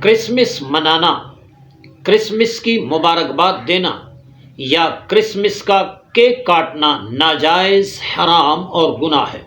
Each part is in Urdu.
کرسمس منانا، کرسمس کی مبارکباد دینا یا کرسمس کا کیک کاٹنا ناجائز، حرام اور گناہ ہے۔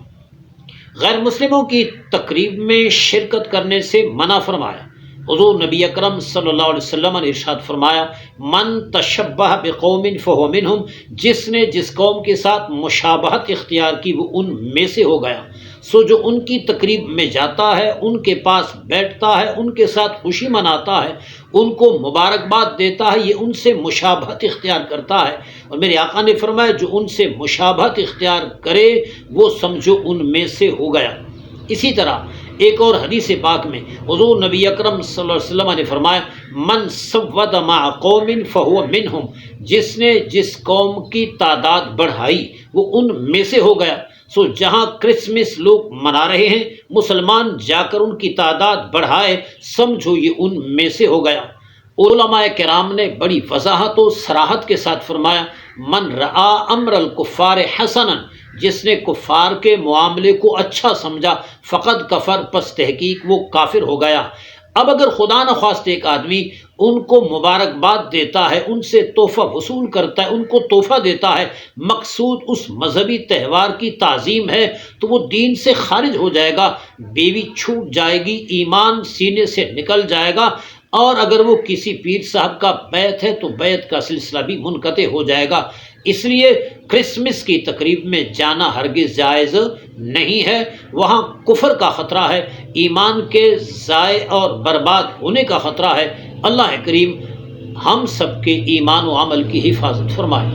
غیر مسلموں کی تقریب میں شرکت کرنے سے منع فرمایا۔ حضور نبی اکرم صلی اللہ علیہ وسلم نے ارشاد فرمایا، من تشبہ بقوم فہو منہم، جس نے جس قوم کے ساتھ مشابہت اختیار کی وہ ان میں سے ہو گیا۔ سو جو ان کی تقریب میں جاتا ہے، ان کے پاس بیٹھتا ہے، ان کے ساتھ خوشی مناتا ہے، ان کو مبارکباد دیتا ہے، یہ ان سے مشابہت اختیار کرتا ہے۔ اور میرے آقا نے فرمایا جو ان سے مشابہت اختیار کرے وہ سمجھو ان میں سے ہو گیا۔ اسی طرح ایک اور حدیث پاک میں حضور نبی اکرم صلی اللہ علیہ وسلم نے فرمایا، من سود مع قوم فہو منہم، جس نے جس قوم کی تعداد بڑھائی وہ ان میں سے ہو گیا۔ سو جہاں کرسمس لوگ منا رہے ہیں، مسلمان جا کر ان کی تعداد بڑھائے، سمجھو یہ ان میں سے ہو گیا۔ علماء کرام نے بڑی وضاحت و صراحت کے ساتھ فرمایا، من رعا امر الکفار حسنا، جس نے کفار کے معاملے کو اچھا سمجھا، فقد کفر، پس تحقیق وہ کافر ہو گیا۔ اب اگر خدا نخواست ایک آدمی ان کو مبارکباد دیتا ہے، ان سے تحفہ وصول کرتا ہے، ان کو تحفہ دیتا ہے، مقصود اس مذہبی تہوار کی تعظیم ہے، تو وہ دین سے خارج ہو جائے گا، بیوی چھوٹ جائے گی، ایمان سینے سے نکل جائے گا، اور اگر وہ کسی پیر صاحب کا بیعت ہے تو بیعت کا سلسلہ بھی منقطع ہو جائے گا۔ اس لیے کرسمس کی تقریب میں جانا ہرگز جائز نہیں ہے، وہاں کفر کا خطرہ ہے، ایمان کے ضائع اور برباد ہونے کا خطرہ ہے۔ اللہ کریم ہم سب کے ایمان و عمل کی حفاظت فرمائے۔